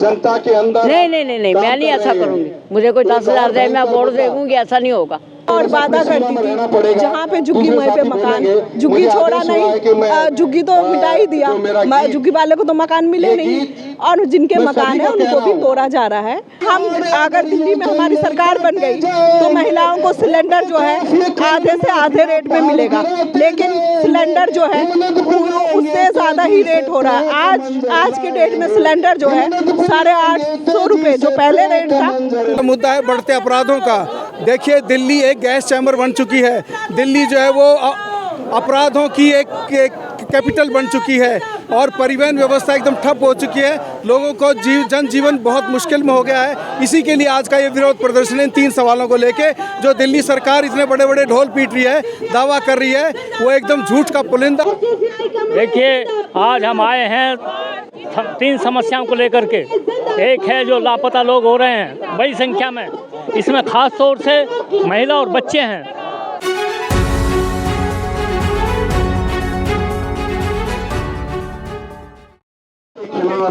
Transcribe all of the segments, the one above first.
जनता के अंदर नहीं, मैं नहीं ऐसा करूंगी। मुझे कोई 10,000 दे, मैं वोट देंगी, ऐसा नहीं होगा। और वादा करती थी जहाँ पे झुग्गी वहीं पे मकान, झुग्गी छोड़ा नहीं, झुग्गी तो मिटा ही दिया, झुग्गी वाले को तो मकान मिले नहीं, और जिनके मकान है उनको भी तोड़ा जा रहा है। हम अगर दिल्ली में हमारी सरकार बन गई तो महिलाओं को सिलेंडर जो है आधे से आधे रेट में मिलेगा, लेकिन सिलेंडर जो है उससे ज्यादा ही रेट हो रहा है। आज के डेट में सिलेंडर जो है 850 रुपए जो पहले रेट था। मुद्दा है बढ़ते अपराधों का। देखिए, दिल्ली एक गैस चैम्बर बन चुकी है। दिल्ली जो है वो अपराधों की एक कैपिटल बन चुकी है और परिवहन व्यवस्था एकदम ठप हो चुकी है। लोगों को जनजीवन बहुत मुश्किल में हो गया है। इसी के लिए आज का ये विरोध प्रदर्शन इन 3 सवालों को लेके, जो दिल्ली सरकार इतने बड़े बड़े ढोल पीट रही है, दावा कर रही है, वो एकदम झूठ का पुलिंदा। देखिए, आज हम आए हैं 3 समस्याओं को लेकर के। एक है जो लापता लोग हो रहे हैं बड़ी संख्या में, इसमें खास तौर से महिला और बच्चे हैं।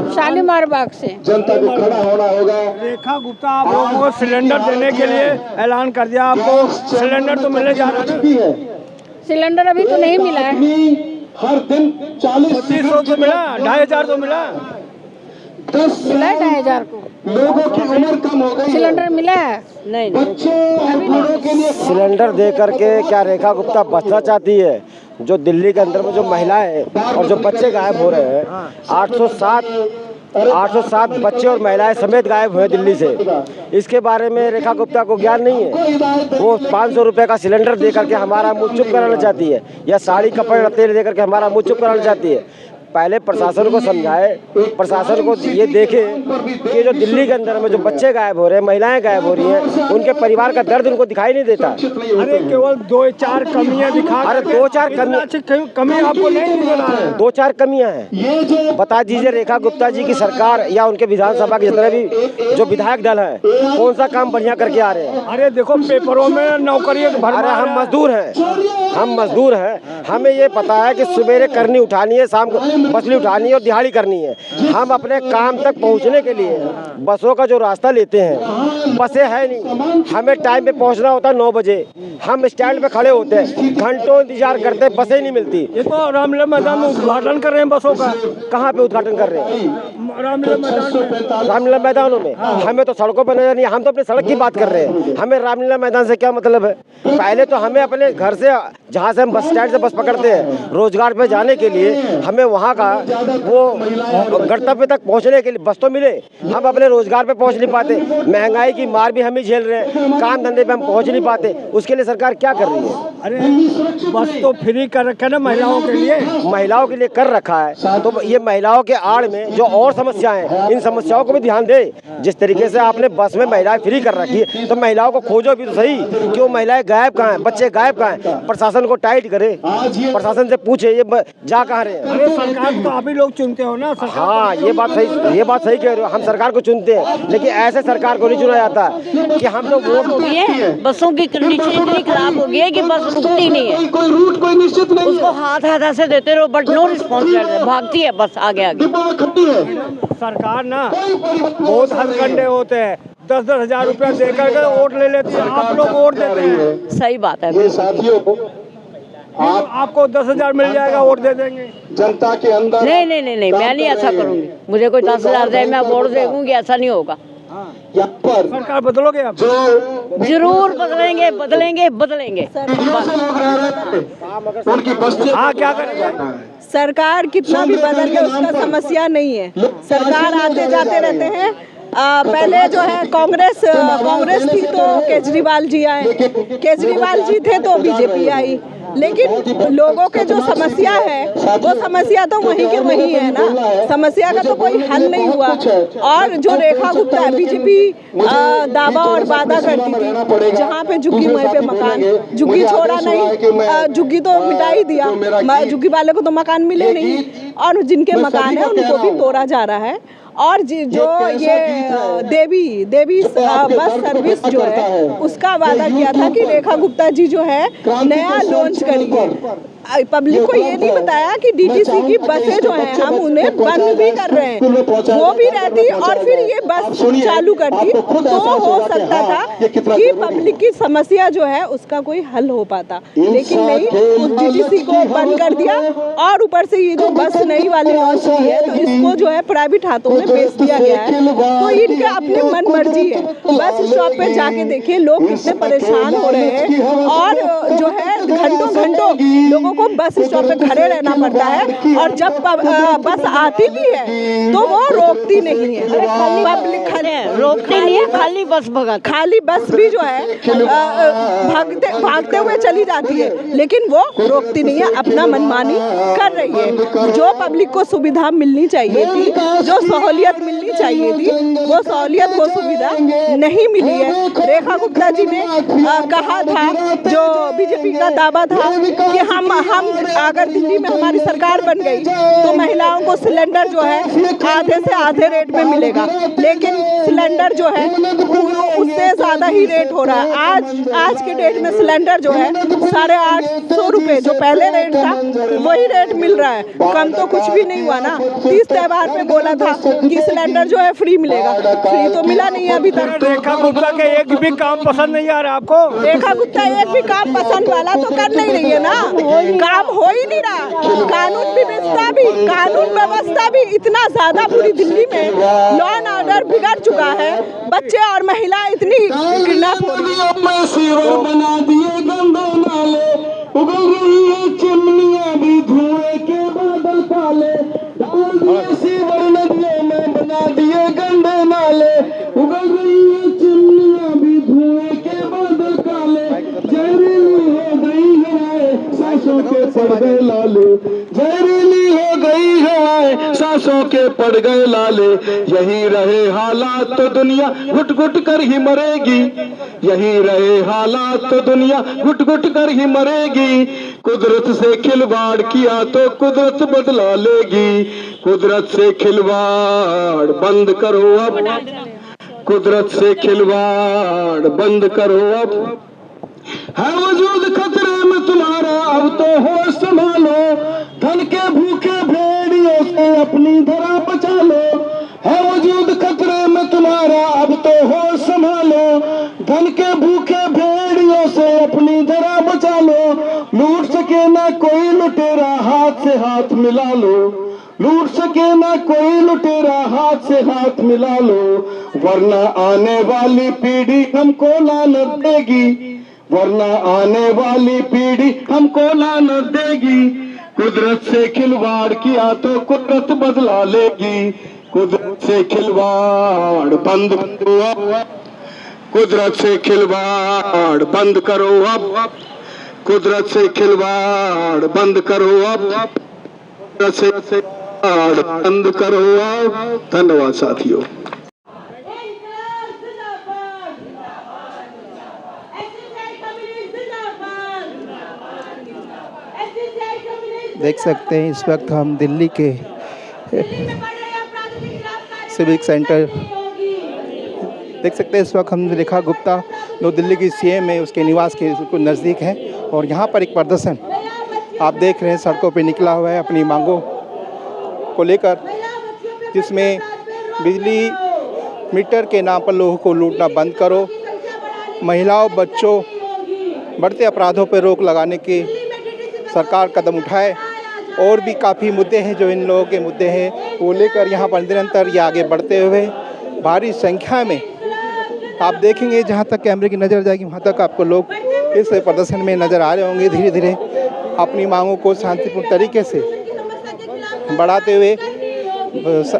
शालीमार बाग से जनता को खड़ा होना होगा। रेखा गुप्ता आप लोगों को सिलेंडर देने के लिए ऐलान कर दिया, आपको सिलेंडर तो मिलने जा रहा है। सिलेंडर अभी तो नहीं मिला है। हर दिन 2500 तो मिला, 2500 तो मिला, 10 मिला है 2,500 को। लोगों की उम्र कम हो गई। सिलेंडर मिला है नहीं। बच्चों और बड़ों के लिए सिलेंडर दे करके क्या रेखा गुप्ता बचना चाहती है? जो दिल्ली के अंदर में जो महिलाएं और जो बच्चे गायब हो रहे हैं, 807 बच्चे और महिलाएं समेत गायब हुए दिल्ली से। इसके बारे में रेखा गुप्ता को ज्ञान नहीं है। वो 500 रुपये का सिलेंडर दे करके हमारा मुँह चुप कराना चाहती है, या साड़ी कपड़े तेल दे करके हमारा मुँह चुप कराना चाहती है। पहले प्रशासन को समझाए, प्रशासन को ये देखे कि जो दिल्ली के अंदर में जो बच्चे गायब हो रहे हैं, महिलाएं गायब हो रही हैं, उनके परिवार का दर्द उनको दिखाई नहीं देता। अरे केवल 2-4 कमियां दिखा। अरे 2-4 कमी आपको नहीं नजर आ रहा है? 2-4 कमियां हैं। बता दीजिए रेखा गुप्ता जी की सरकार या उनके विधानसभा के जितने भी जो विधायक दल है, कौन सा काम बढ़िया करके आ रहे हैं? अरे देखो, पेपरों में नौकरियां भर। अरे हम मजदूर हैं, हमें ये पता है कि सवेरे करनी उठानी है, शाम को बसली उठानी है और दिहाड़ी करनी है। हम अपने काम तक पहुंचने के लिए बसों का जो रास्ता लेते हैं, बसें है नहीं। हमें टाइम पे पहुंचना होता है 9 बजे, हम स्टैंड पे खड़े होते हैं, घंटों इंतजार करते हैं, बसें नहीं मिलती। ये तो रामलीला मैदान में उद्घाटन कर रहे हैं बसों का। कहाँ पे उद्घाटन कर रहे हैं? रामलीला मैदानों में। हमें तो सड़कों पर नजर नहीं, हम तो अपने सड़क की बात कर रहे हैं। हमें रामलीला मैदान से क्या मतलब है? पहले तो हमें अपने घर से, जहाँ से हम बस स्टैंड से बस पकड़ते हैं रोजगार पे जाने के लिए, हमें वहाँ का वो गंतव्य तक पहुँचने के लिए बस तो मिले। हम अपने रोजगार पे पहुँच नहीं पाते, महंगाई की मार भी हम ही झेल रहे हैं, काम धंधे पे हम पहुँच नहीं पाते। उसके लिए सरकार क्या कर रही है? अरे बस तो फ्री कर रखा है ना महिलाओं के लिए। महिलाओं के लिए कर रखा है, तो ये महिलाओं के आड़ में जो और समस्याएं हैं, इन समस्याओं को भी ध्यान दे। जिस तरीके से आपने बस में महिलाएं फ्री कर रखी है, तो महिलाओं को खोजो भी तो सही कि वो महिलाएं गायब कहाँ हैं, बच्चे गायब कहाँ हैं। प्रशासन को टाइट करे, प्रशासन से पूछे ये जा कहाँ रहे हैं। अरे सरकार तो आप ही लोग चुनते हो ना। हाँ, ये बात सही कह रहे हो। हम सरकार को चुनते हैं, लेकिन ऐसे सरकार को नहीं चुना जाता कि हम लोग वोट हो गई है। बसों की कंडीशन इतनी खराब हो गई है कि बस रुकती नहीं है, कोई रूट कोई निश्चित नहीं। उसको हाथ से देते रहो, बट नो रिस्पॉन्स, भागती है बस आगे आगे। सरकार ना बहुत हथकंडे होते हैं, 10-10 हजार रुपया देकर के वोट ले लेती है। आप लोग वोट देते हैं। सही बात है। साथियों को आपको 10,000 मिल जाएगा, वोट दे देंगे। जनता के अंदर नहीं, मैं नहीं ऐसा करूंगी। मुझे कोई 10,000 दे, मैं वोट देंगी, ऐसा नहीं होगा। सरकार बदलोगे आप? जरूर बदलेंगे। हाँ, क्या करेंगे? सरकार कितना भी बदल ले उसका समस्या नहीं है। सरकार आते जाते रहते हैं। पहले जो है कांग्रेस थी तो केजरीवाल जी आए, केजरीवाल जी थे तो बीजेपी आई, लेकिन लोगों के जो समस्या है वो समस्या तो वहीं के वहीं है ना, समस्या का तो कोई हल नहीं हुआ। और जो रेखा गुप्ता बीजेपी दावा और वादा करती थी जहाँ पे झुग्गी वहीं पे मकान, झुग्गी छोड़ा नहीं, झुग्गी तो मिटा ही दिया, झुग्गी वाले को तो मकान मिले नहीं, और जिनके मकान है उनको भी तोड़ा जा रहा है। और जो ये देवी बस सर्विस जो है उसका वादा किया था कि रेखा गुप्ता जी जो है नया लॉन्च करेंगे। पब्लिक को ये नहीं बताया कि डीटीसी की बसें जो हैं हम उन्हें बंद भी कर रहे हैं, वो भी रहती और फिर ये बस चालू कर दी तो हो सकता था कि पब्लिक की समस्या जो है उसका कोई हल हो पाता, लेकिन नहीं, उस डीटीसी को बंद कर दिया और ऊपर से ये जो बस नई वाली लॉन्च की है तो इसको जो है प्राइवेट हाथों में बेच दिया गया है। तो इनके अपनी मन मर्जी है। बस स्टॉप पे जाके देखिए लोग कितने परेशान हो रहे हैं और जो है घंटों घंटों लोगों को बस स्टॉप पे खड़े रहना पड़ता है और जब बस आती भी है तो वो रोकती नहीं है, पब्लिक खड़े रोकते नहीं है, खाली बस भगा, खाली बस भी जो है भागते हुए चली जाती है, लेकिन वो रोकती नहीं है, अपना मनमानी कर रही है। जो पब्लिक को सुविधा मिलनी चाहिए थी, जो सहूलियत मिलनी चाहिए थी, वो सहूलियत वो सुविधा नहीं मिली है। रेखा गुप्ता जी ने कहा था, जो बीजेपी का दावा था कि हम अगर दिल्ली में हमारी सरकार बन गई तो महिलाओं को सिलेंडर जो है आधे से आधे रेट में मिलेगा, लेकिन सिलेंडर जो है उससे ज़्यादा ही रेट हो रहा है। आज के डेट में सिलेंडर जो है 850 रुपये जो पहले रेट था वही रेट मिल रहा है, कम तो कुछ भी नहीं हुआ ना। 30 त्योहार पे बोला था कि सिलेंडर जो है फ्री मिलेगा, फ्री तो मिला नहीं है अभी तक। रेखा गुप्ता के एक भी काम पसंद नहीं आ रहा आपको? रेखा गुप्ता एक भी काम पसंद वाला तो कर नहीं रही है ना, काम हो ही नहीं रहा। कानून व्यवस्था भी इतना ज्यादा पूरी दिल्ली में लॉ एंड ऑर्डर बिगड़ चुका है, बच्चे और महिला इतनी किडनैप हो रही है। बना दिए गंदे नाले, उगल रही है चिमनियां भी धुएं के बादल काले, डाल दिए सीवर नदियों में बना दिए गंदे नाले, उगल रही है चिमनियां भी धुएं के बादल काले, जहरीली हो गई है सांसों के पड़ गए लाले, जहरीली हो गई है सांसों के पड़ गए लाले, यही रहे हालात तो दुनिया घुट घुट कर ही मरेगी, यही रहे हालात तो दुनिया घुट घुट कर ही मरेगी, कुदरत से खिलवाड़ किया तो कुदरत बदला लेगी, कुदरत से खिलवाड़ बंद करो अब, कुदरत से खिलवाड़ बंद करो अब, है वजूद खतरे में तुम्हारा अब तो होश संभालो, धन के भूखे भेड़ियों से अपनी धरा बचा लो, है वजूद खतरे में तुम्हारा अब तो होश संभालो, धन के भूखे भेड़ियों से अपनी धरा बचा लो, लूट सके ना कोई लुटेरा हाथ से हाथ मिला लो, लूट सके ना कोई लुटेरा हाथ से हाथ मिला लो, वरना आने वाली पीढ़ी हमको लानत देगी, वरना आने वाली पीढ़ी हमको लानत देगी, कुदरत से खिलवाड़ किया तो कुदरत बदला लेगी, कुदरत से खिलवाड़ बंद करो अब, कुदरत से खिलवाड़ बंद करो अब, कुदरत से खिलवाड़ बंद करो अब, कुदरत से खिलवाड़ बंद करो अब। धन्यवाद साथियों। देख सकते हैं इस वक्त हम दिल्ली के सिविक सेंटर देख सकते हैं। इस वक्त हम रेखा गुप्ता जो दिल्ली की सीएम है उसके निवास के बिल्कुल नज़दीक है और यहाँ पर एक प्रदर्शन आप देख रहे हैं सड़कों पे निकला हुआ है अपनी मांगों को लेकर, जिसमें बिजली मीटर के नाम पर लोगों को लूटना बंद करो, महिलाओं बच्चों बढ़ते अपराधों पर रोक लगाने की सरकार कदम उठाए, और भी काफ़ी मुद्दे हैं जो इन लोगों के मुद्दे हैं वो लेकर यहाँ पर निरंतर ये आगे बढ़ते हुए भारी संख्या में आप देखेंगे जहाँ तक कैमरे की नज़र जाएगी वहाँ तक आपको लोग इस प्रदर्शन में नज़र आ रहे होंगे। धीरे धीरे अपनी मांगों को शांतिपूर्ण तरीके से बढ़ाते हुए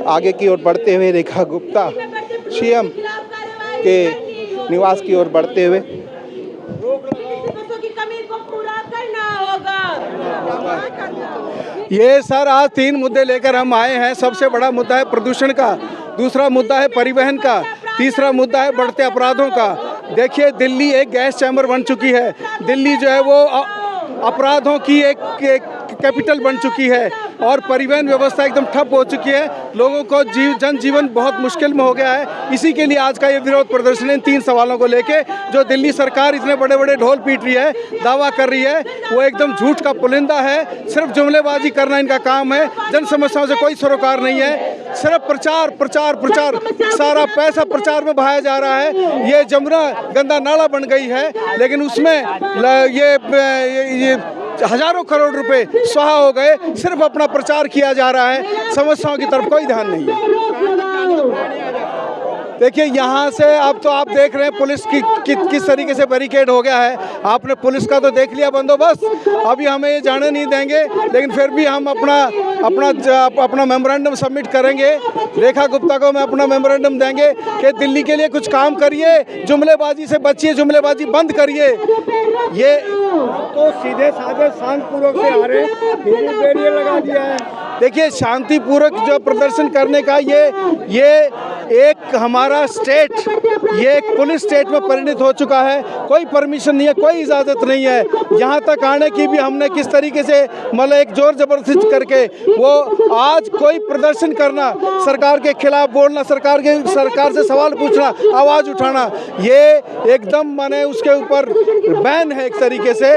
आगे की ओर बढ़ते हुए रेखा गुप्ता सीएम के निवास की ओर बढ़ते हुए ये सर आज 3 मुद्दे लेकर हम आए हैं। सबसे बड़ा मुद्दा है प्रदूषण का, दूसरा मुद्दा है परिवहन का, तीसरा मुद्दा है बढ़ते अपराधों का। देखिए दिल्ली एक गैस चैम्बर बन चुकी है, दिल्ली जो है वो अपराधों की एक कैपिटल बन चुकी है। और परिवहन व्यवस्था एकदम ठप हो चुकी है। लोगों को जनजीवन बहुत मुश्किल में हो गया है। इसी के लिए आज का ये विरोध प्रदर्शन है इन 3 सवालों को लेके। जो दिल्ली सरकार इतने बड़े बड़े ढोल पीट रही है, दावा कर रही है, वो एकदम झूठ का पुलिंदा है। सिर्फ जुमलेबाजी करना इनका काम है। जन समस्याओं से कोई सरोकार नहीं है। सिर्फ प्रचार प्रचार प्रचार, सारा पैसा प्रचार में बहाया जा रहा है। ये जमुना गंदा नाला बन गई है, लेकिन उसमें ये हजारों करोड़ रुपए स्वाहा हो गए। सिर्फ अपना प्रचार किया जा रहा है, समस्याओं की तरफ कोई ध्यान नहीं है। देखिए यहाँ से अब तो आप देख रहे हैं पुलिस की किस तरीके से बैरिकेड हो गया है। आपने पुलिस का तो देख लिया बंदोबस्त, अभी हमें ये जाने नहीं देंगे, लेकिन फिर भी हम अपना मेमोरेंडम सबमिट करेंगे। रेखा गुप्ता को मैं अपना मेमोरेंडम देंगे कि दिल्ली के लिए कुछ काम करिए, जुमलेबाजी से बचिए, जुमलेबाजी बंद करिए। ये तो सीधे साधे शांतिपूर्वक से आ रहे हैं, बैरियर लगा दिया है। देखिए शांतिपूर्वक जो प्रदर्शन करने का ये एक हमारा स्टेट, ये एक पुलिस स्टेट में परिणत हो चुका है। कोई परमिशन नहीं है, कोई इजाज़त नहीं है। यहाँ तक आने की भी हमने किस तरीके से मतलब एक जोर जबरदस्ती करके वो आज कोई प्रदर्शन करना, सरकार के खिलाफ बोलना, सरकार से सवाल पूछना, आवाज़ उठाना, ये एकदम माने उसके ऊपर बैन है एक तरीके से।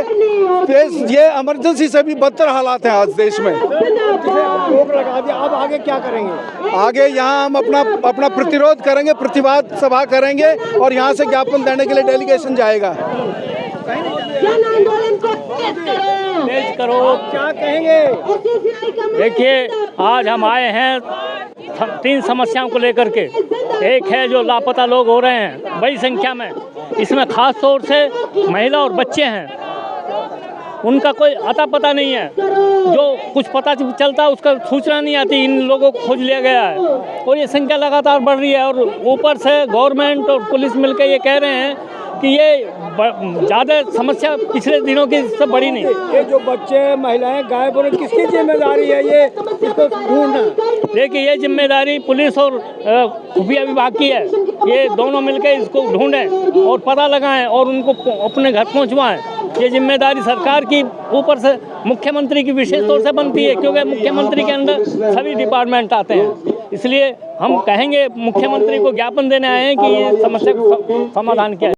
ये इमरजेंसी से भी बदतर हालात हैं आज देश में। रोक लगा दिया, अब आगे क्या करेंगे? आगे यहाँ हम अपना प्रतिरोध करेंगे, प्रतिवाद सभा करेंगे और यहाँ से ज्ञापन देने के लिए डेलीगेशन जाएगा। तेज करो, क्या कहेंगे? देखिए आज हम आए हैं 3 समस्याओं को लेकर के। एक है जो लापता लोग हो रहे हैं बड़ी संख्या में, इसमें खास तौर से महिला और बच्चे हैं। उनका कोई अता पता नहीं है, जो कुछ पता चलता है उसका सूचना नहीं आती। इन लोगों को खोज लिया गया है और ये संख्या लगातार बढ़ रही है। और ऊपर से गवर्नमेंट और पुलिस मिलकर ये कह रहे हैं कि ये ज़्यादा समस्या पिछले दिनों की इससे बड़ी नहीं। ये जो बच्चे महिलाएं गायब हो रहे, किसकी जिम्मेदारी है ये इसको ढूंढना? देखिए ये जिम्मेदारी पुलिस और खुफिया विभाग की है। ये दोनों मिलकर इसको ढूंढें और पता लगाएं और उनको अपने घर पहुंचवाएं। ये जिम्मेदारी सरकार की ऊपर से मुख्यमंत्री की विशेष तौर से बनती है, क्योंकि मुख्यमंत्री के अंदर सभी डिपार्टमेंट आते हैं। इसलिए हम कहेंगे मुख्यमंत्री को ज्ञापन देने आए हैं कि ये समस्या को समाधान किया